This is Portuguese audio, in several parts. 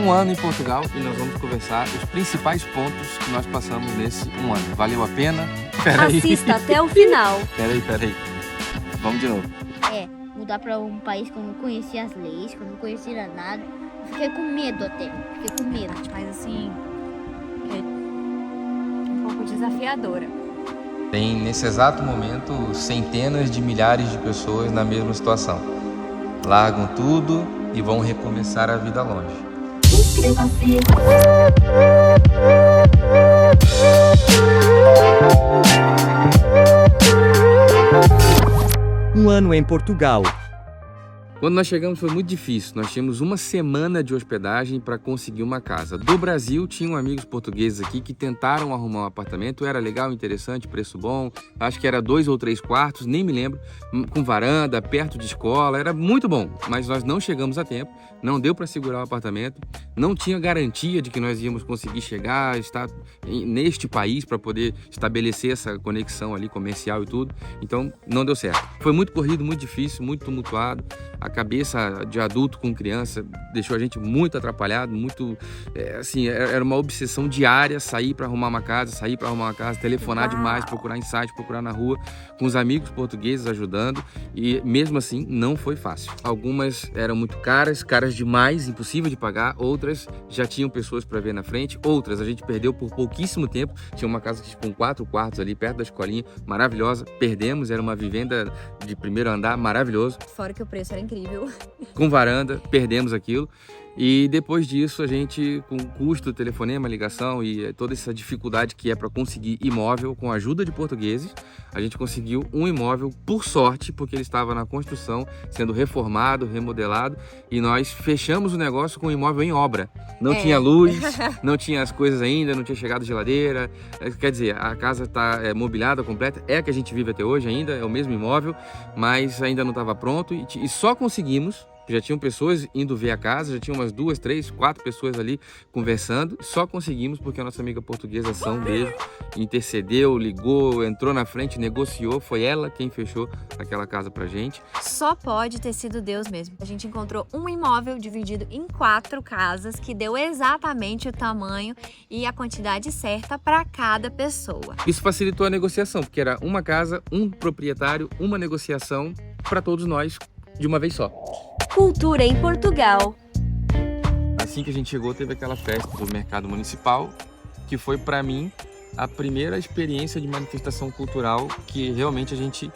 um ano em Portugal e nós vamos conversar os principais pontos que nós passamos nesse um ano. Valeu a pena? Assista até o final. Peraí. Vamos de novo. Mudar para um país que eu não conhecia as leis, que eu não conhecia nada. Eu fiquei com medo até. Mas assim, é um pouco desafiadora. Tem nesse exato momento centenas de milhares de pessoas na mesma situação. Largam tudo e vão recomeçar a vida longe. Um ano em Portugal. Quando nós chegamos foi muito difícil, nós tínhamos uma semana de hospedagem para conseguir uma casa. Do Brasil, tinham amigos portugueses aqui que tentaram arrumar um apartamento, era legal, interessante, preço bom, acho que era 2 ou 3 quartos, nem me lembro, com varanda, perto de escola, era muito bom, mas nós não chegamos a tempo, não deu para segurar o apartamento, não tinha garantia de que nós íamos conseguir chegar, estar neste país para poder estabelecer essa conexão ali comercial e tudo, então não deu certo. Foi muito corrido, muito difícil, muito tumultuado. A cabeça de adulto com criança deixou a gente muito atrapalhado, muito, assim, era uma obsessão diária, sair para arrumar uma casa, telefonar demais, procurar em site, procurar na rua, com os amigos portugueses ajudando, e mesmo assim não foi fácil. Algumas eram muito caras demais, impossível de pagar, outras já tinham pessoas para ver na frente, outras a gente perdeu por pouquíssimo tempo. Tinha uma casa com 4 quartos ali perto da escolinha, maravilhosa, perdemos, era uma vivenda de primeiro andar, maravilhoso. Fora que o preço era incrível. Com varanda, perdemos aquilo. E depois disso, a gente, com o custo, telefonema, ligação e toda essa dificuldade que é para conseguir imóvel, com a ajuda de portugueses, a gente conseguiu um imóvel, por sorte, porque ele estava na construção, sendo reformado, remodelado, e nós fechamos o negócio com o imóvel em obra. Não tinha luz, não tinha as coisas ainda, não tinha chegado geladeira, quer dizer, a casa está mobiliada, completa, é a que a gente vive até hoje ainda, é o mesmo imóvel, mas ainda não estava pronto, e só conseguimos. Já tinham pessoas indo ver a casa, já tinha umas 2, 3, 4 pessoas ali conversando. Só conseguimos porque a nossa amiga portuguesa, São, beijo, intercedeu, ligou, entrou na frente, negociou. Foi ela quem fechou aquela casa pra gente. Só pode ter sido Deus mesmo. A gente encontrou um imóvel dividido em 4 casas que deu exatamente o tamanho e a quantidade certa para cada pessoa. Isso facilitou a negociação, porque era uma casa, um proprietário, uma negociação para todos nós de uma vez só. Cultura em Portugal. Assim que a gente chegou, teve aquela festa do mercado municipal, que foi para mim a primeira experiência de manifestação cultural que realmente a gente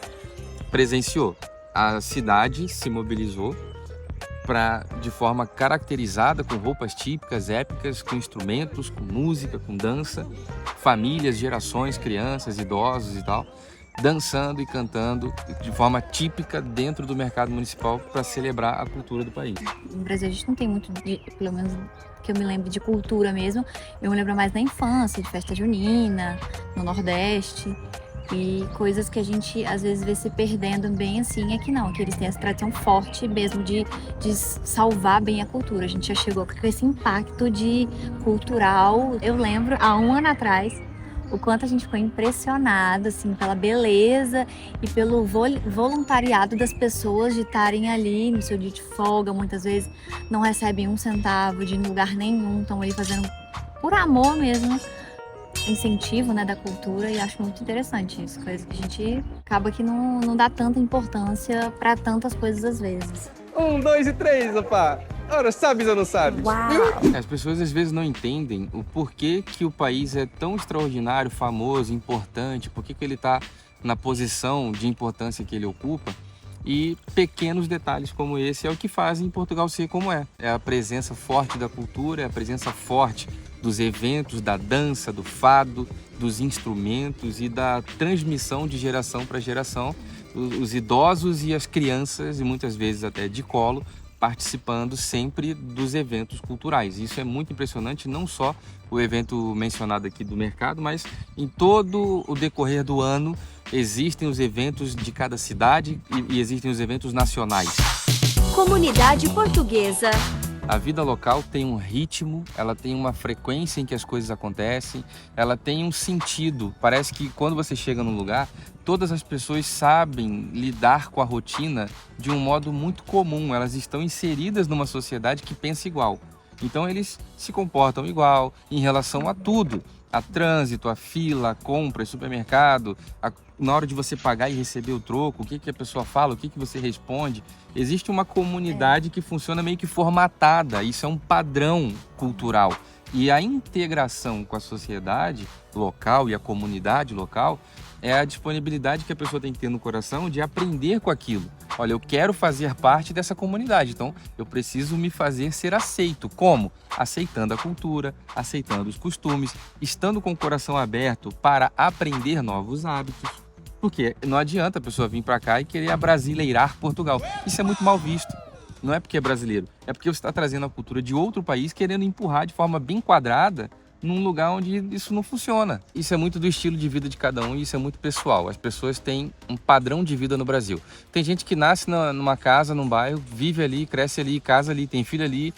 presenciou. A cidade se mobilizou de forma caracterizada, com roupas típicas, épicas, com instrumentos, com música, com dança, famílias, gerações, crianças, idosos e tal, dançando e cantando de forma típica dentro do mercado municipal para celebrar a cultura do país. No Brasil a gente não tem muito, pelo menos que eu me lembro, de cultura mesmo. Eu me lembro mais da infância, de festa junina, no Nordeste. E coisas que a gente às vezes vê se perdendo bem assim, aqui não, que eles têm essa tradição forte mesmo de salvar bem a cultura. A gente já chegou com esse impacto de cultural. Eu lembro, há um ano atrás, o quanto a gente ficou impressionado assim, pela beleza e pelo voluntariado das pessoas de estarem ali no seu dia de folga. Muitas vezes não recebem um centavo de lugar nenhum, estão ali fazendo por amor mesmo, incentivo, né, da cultura, e acho muito interessante isso. Coisa que a gente acaba que não dá tanta importância para tantas coisas às vezes. 1, 2 e 3, opa! Ora, sabes ou não sabes? Uau! As pessoas às vezes não entendem o porquê que o país é tão extraordinário, famoso, importante, porquê que ele está na posição de importância que ele ocupa, e pequenos detalhes como esse é o que fazem Portugal ser como é. É a presença forte da cultura, é a presença forte dos eventos, da dança, do fado, dos instrumentos e da transmissão de geração para geração, os idosos e as crianças, e muitas vezes até de colo, participando sempre dos eventos culturais. Isso é muito impressionante, não só o evento mencionado aqui do mercado, mas em todo o decorrer do ano existem os eventos de cada cidade e existem os eventos nacionais. Comunidade portuguesa. A vida local tem um ritmo, ela tem uma frequência em que as coisas acontecem, ela tem um sentido. Parece que quando você chega num lugar, todas as pessoas sabem lidar com a rotina de um modo muito comum. Elas estão inseridas numa sociedade que pensa igual. Então eles se comportam igual em relação a tudo. A trânsito, a fila, a compra, supermercado, na hora de você pagar e receber o troco, o que a pessoa fala, o que você responde. Existe uma comunidade que funciona meio que formatada, isso é um padrão cultural. E a integração com a sociedade local e a comunidade local é a disponibilidade que a pessoa tem que ter no coração de aprender com aquilo. Olha, eu quero fazer parte dessa comunidade, então eu preciso me fazer ser aceito. Como? Aceitando a cultura, aceitando os costumes, estando com o coração aberto para aprender novos hábitos. Porque não adianta a pessoa vir para cá e querer abrasileirar Portugal. Isso é muito mal visto. Não é porque é brasileiro, é porque você está trazendo a cultura de outro país, querendo empurrar de forma bem quadrada num lugar onde isso não funciona. Isso é muito do estilo de vida de cada um e isso é muito pessoal. As pessoas têm um padrão de vida no Brasil. Tem gente que nasce numa casa, num bairro, vive ali, cresce ali, casa ali, tem filho ali,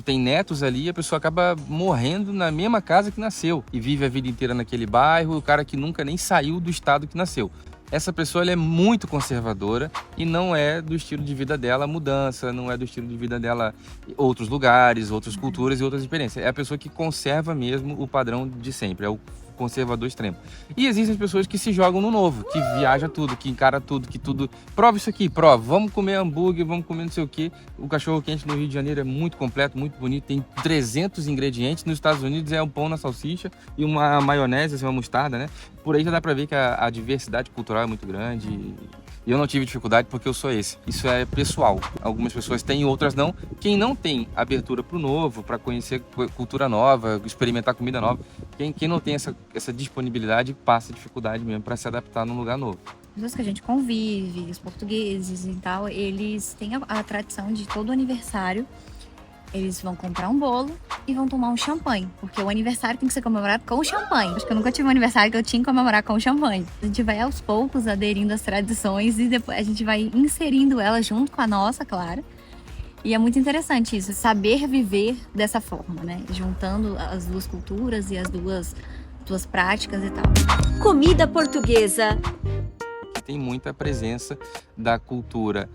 tem netos ali, e a pessoa acaba morrendo na mesma casa que nasceu e vive a vida inteira naquele bairro, o cara que nunca nem saiu do estado que nasceu. Essa pessoa ela é muito conservadora e não é do estilo de vida dela mudança, não é do estilo de vida dela outros lugares, outras culturas e outras experiências. É a pessoa que conserva mesmo o padrão de sempre, é o conservador extremo. E existem as pessoas que se jogam no novo, que viaja tudo, que encara tudo, que tudo... Prova isso aqui, prova, vamos comer hambúrguer, vamos comer não sei o quê. O cachorro-quente no Rio de Janeiro é muito completo, muito bonito, tem 300 ingredientes. Nos Estados Unidos é um pão na salsicha e uma maionese, assim, uma mostarda, né? Por aí já dá pra ver que a diversidade cultural é muito grande. E eu não tive dificuldade porque eu sou esse. Isso é pessoal. Algumas pessoas têm, outras não. Quem não tem abertura para o novo, para conhecer cultura nova, experimentar comida nova, quem não tem essa disponibilidade passa dificuldade mesmo para se adaptar num lugar novo. As pessoas que a gente convive, os portugueses e tal, eles têm a tradição de todo aniversário, eles vão comprar um bolo e vão tomar um champanhe, porque o aniversário tem que ser comemorado com champanhe. Acho que eu nunca tive um aniversário que eu tinha que comemorar com champanhe. A gente vai aos poucos aderindo às tradições e depois a gente vai inserindo elas junto com a nossa, claro. E é muito interessante isso, saber viver dessa forma, né? Juntando as duas culturas e as duas práticas e tal. Comida portuguesa. Tem muita presença da cultura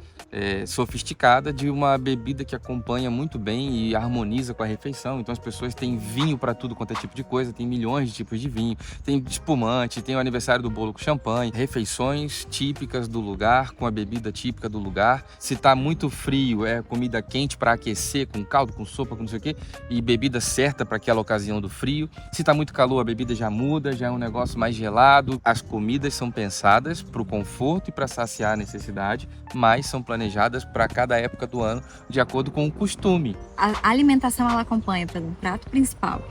sofisticada de uma bebida que acompanha muito bem e harmoniza com a refeição. Então as pessoas têm vinho para tudo quanto é tipo de coisa, tem milhões de tipos de vinho, tem espumante, tem o aniversário do bolo com champanhe, refeições típicas do lugar com a bebida típica do lugar. Se tá muito frio, é comida quente para aquecer, com caldo, com sopa, com não sei o quê, e bebida certa para aquela ocasião do frio. Se tá muito calor, a bebida já muda, já é um negócio mais gelado. As comidas são pensadas para o conforto e para saciar a necessidade, mas são planejadas para cada época do ano, de acordo com o costume. A alimentação ela acompanha pelo prato principal,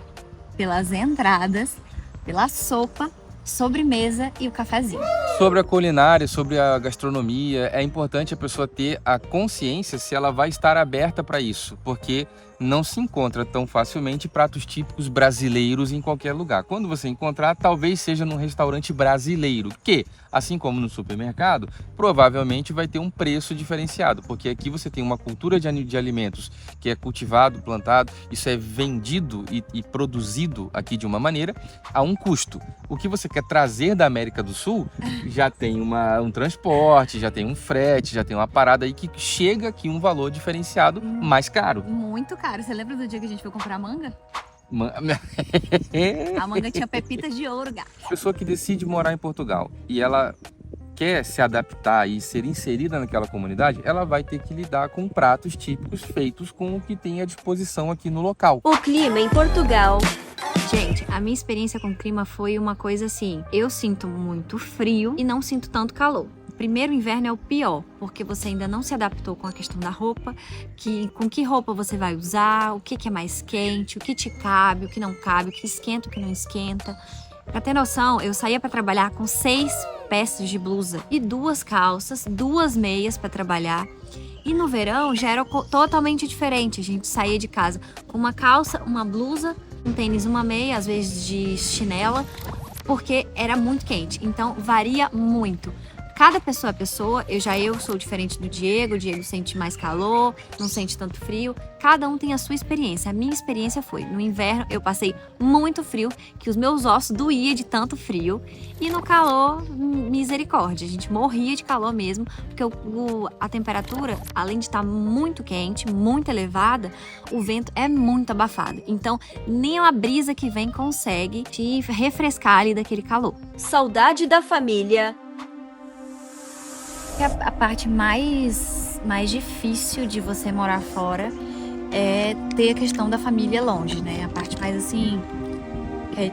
pelas entradas, pela sopa, sobremesa e o cafezinho. Sobre a culinária, sobre a gastronomia, é importante a pessoa ter a consciência se ela vai estar aberta para isso, porque não se encontra tão facilmente pratos típicos brasileiros em qualquer lugar. Quando você encontrar, talvez seja num restaurante brasileiro, que, assim como no supermercado, provavelmente vai ter um preço diferenciado, porque aqui você tem uma cultura de alimentos que é cultivado, plantado, isso é vendido e produzido aqui de uma maneira a um custo. O que você quer trazer da América do Sul já tem um transporte, já tem um frete, já tem uma parada aí que chega aqui um valor diferenciado mais caro. Muito caro. Você lembra do dia que a gente foi comprar manga? A manga tinha pepitas de ouro, gato. A pessoa que decide morar em Portugal e ela quer se adaptar e ser inserida naquela comunidade, ela vai ter que lidar com pratos típicos feitos com o que tem à disposição aqui no local. O clima em Portugal. Gente, a minha experiência com o clima foi uma coisa assim, eu sinto muito frio e não sinto tanto calor. Primeiro inverno é o pior, porque você ainda não se adaptou com a questão da roupa, com que roupa você vai usar, o que é mais quente, o que te cabe, o que não cabe, o que esquenta, o que não esquenta. Pra ter noção, eu saía pra trabalhar com 6 peças de blusa e 2 calças, 2 meias pra trabalhar. E no verão já era totalmente diferente, a gente saía de casa com uma calça, uma blusa, um tênis, uma meia, às vezes de chinela, porque era muito quente, então varia muito. Cada pessoa é pessoa, eu sou diferente do Diego, o Diego sente mais calor, não sente tanto frio. Cada um tem a sua experiência. A minha experiência foi, no inverno eu passei muito frio, que os meus ossos doíam de tanto frio. E no calor, misericórdia, a gente morria de calor mesmo, porque a temperatura, além de estar muito quente, muito elevada, o vento é muito abafado. Então, nem uma brisa que vem consegue te refrescar ali daquele calor. Saudade da família. A parte mais difícil de você morar fora é ter a questão da família longe, né? A parte mais assim, é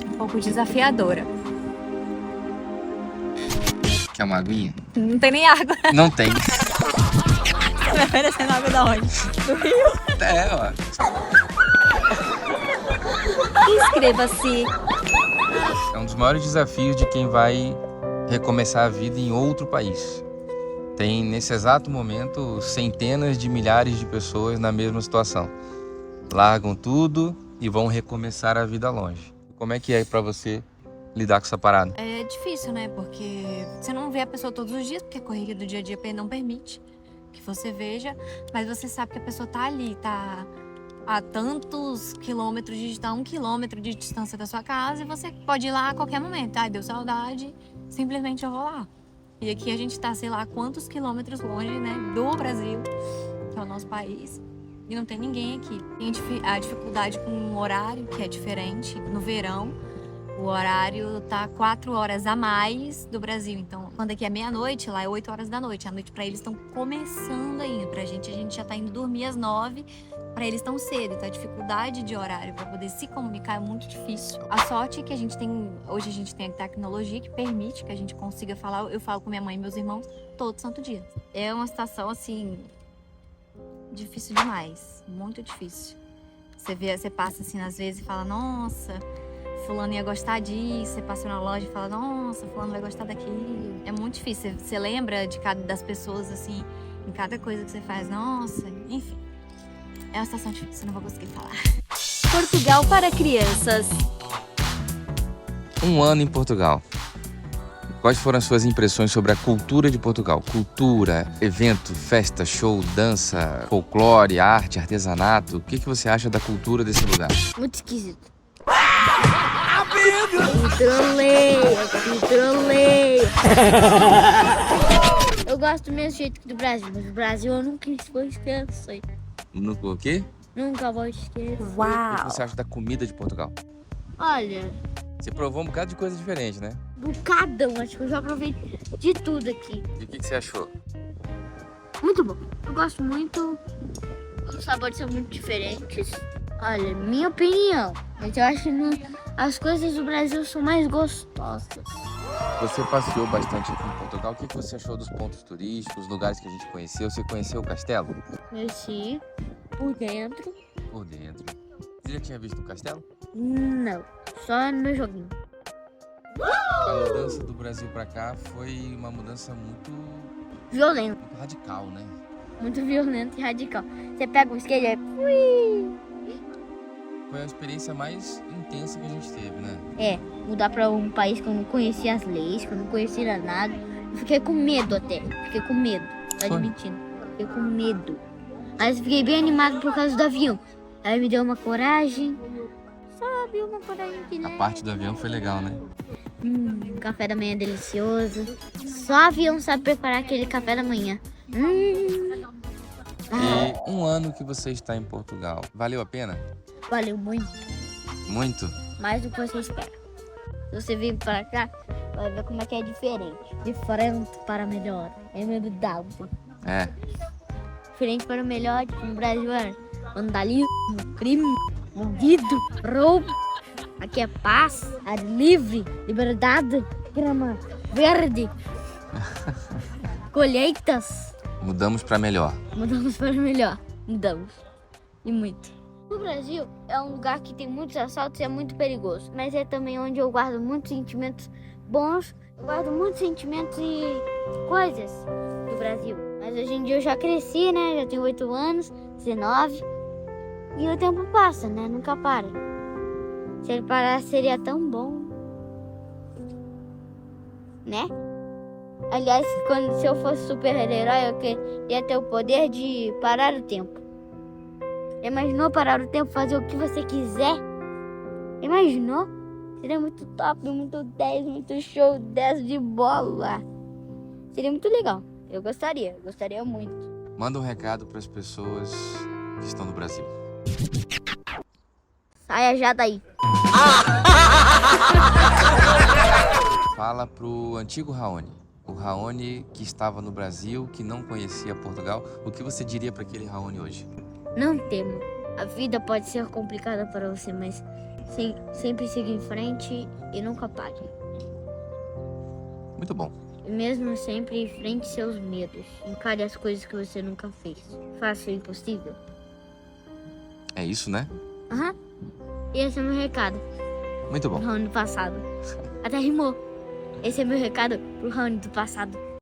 um pouco desafiadora. Quer uma aguinha? Não tem nem água. Não tem. Você vai oferecendo água da onde? Do rio? É, ó. Inscreva-se. É um dos maiores desafios de quem vai recomeçar a vida em outro país. Tem, nesse exato momento, centenas de milhares de pessoas na mesma situação. Largam tudo e vão recomeçar a vida longe. Como é que é pra você lidar com essa parada? É difícil, né? Porque você não vê a pessoa todos os dias, porque a correria do dia a dia não permite que você veja, mas você sabe que a pessoa tá ali, tá a tantos quilômetros, tá 1 quilômetro de distância da sua casa e você pode ir lá a qualquer momento. Ai, deu saudade, simplesmente eu vou lá. E aqui a gente tá, sei lá, quantos quilômetros longe, né, do Brasil, que é o nosso país, e não tem ninguém aqui. Tem a dificuldade com o horário, que é diferente. No verão, o horário tá 4 horas a mais do Brasil. Então, quando aqui é meia-noite, lá é 8 horas da noite. A noite pra eles estão começando ainda. Pra gente, a gente já tá indo dormir às 9. Pra eles tão cedo, então a dificuldade de horário para poder se comunicar é muito difícil. A sorte é que hoje a gente tem a tecnologia que permite que a gente consiga falar. Eu falo com minha mãe e meus irmãos todo santo dia. É uma situação assim difícil demais, muito difícil. Você passa assim às vezes e fala, nossa, fulano ia gostar disso. Você passa na loja e fala, nossa, fulano vai gostar daquilo. É muito difícil. Você lembra de das pessoas assim, em cada coisa que você faz, nossa, enfim. É uma situação difícil, não vou conseguir falar. Portugal para crianças. Um ano em Portugal. Quais foram as suas impressões sobre a cultura de Portugal? Cultura, evento, festa, show, dança, folclore, arte, artesanato. O que você acha da cultura desse lugar? Muito esquisito. Me trolei. Eu gosto do mesmo jeito que do Brasil, mas o Brasil eu nunca vou esquecer. O quê? Nunca vou esquecer. O que você acha da comida de Portugal? Olha, Você provou um bocado de coisa diferente, né? bocadão, acho que eu já provei de tudo aqui. E o que você achou? Muito bom. Eu gosto muito. Os sabores são muito diferentes. Olha, minha opinião. Mas eu acho que as coisas do Brasil são mais gostosas. Você passeou bastante aqui em Portugal. O que você achou dos pontos turísticos, lugares que a gente conheceu? Você conheceu o castelo? Conheci por dentro. Por dentro. Você já tinha visto o castelo? Não, só no meu joguinho. A mudança do Brasil pra cá foi uma mudança muito Violento, radical, né? muito violento e radical. Você pega um skate e ui. Foi a experiência mais intensa que a gente teve, né? É, mudar pra um país que eu não conhecia as leis, que eu não conhecia nada. Eu fiquei com medo até. Fiquei com medo, tô Foi? admitindo. Fiquei com medo. Mas fiquei bem animado por causa do avião. Aí me deu uma coragem. Sabe, uma coragem que A parte do avião foi legal, né? Café da manhã delicioso. Só avião sabe preparar aquele café da manhã. E um ano que você está em Portugal, valeu a pena? Valeu muito. Muito? Mais do que você espera. Se você vir pra cá, vai ver como é que é diferente. Diferente para melhor. É verdade. É. Diferente para melhor, tipo, no Brasil é vandalismo, crime, bandido, roubo. Aqui é paz, ar livre, liberdade, grama verde, colheitas. Mudamos pra melhor. Mudamos para melhor. Mudamos. E muito. O Brasil é um lugar que tem muitos assaltos e é muito perigoso. Mas é também onde eu guardo muitos sentimentos bons. Eu guardo muitos sentimentos e coisas do Brasil. Mas hoje em dia eu já cresci, né? Já tenho 8 anos, 19. E o tempo passa, né? Nunca para. Se ele parasse, seria tão bom. Né? Aliás, se eu fosse super-herói, eu queria ter o poder de parar o tempo. Imaginou parar o tempo, fazer o que você quiser? Imaginou? Seria muito top, muito 10, muito show, 10 de bola. Seria muito legal. Eu gostaria muito. Manda um recado para as pessoas que estão no Brasil. Saia já daí. Fala pro antigo Raoni. O Raoni que estava no Brasil, que não conhecia Portugal. O que você diria para aquele Raoni hoje? Não tema. A vida pode ser complicada para você, mas sempre siga em frente e nunca pare. Muito bom. E mesmo sempre enfrente seus medos. Encare as coisas que você nunca fez. Faça o impossível. É isso, né? Aham. E esse é meu recado Muito bom. pro Raoni do passado. Até rimou. Esse é meu recado pro Raoni do passado.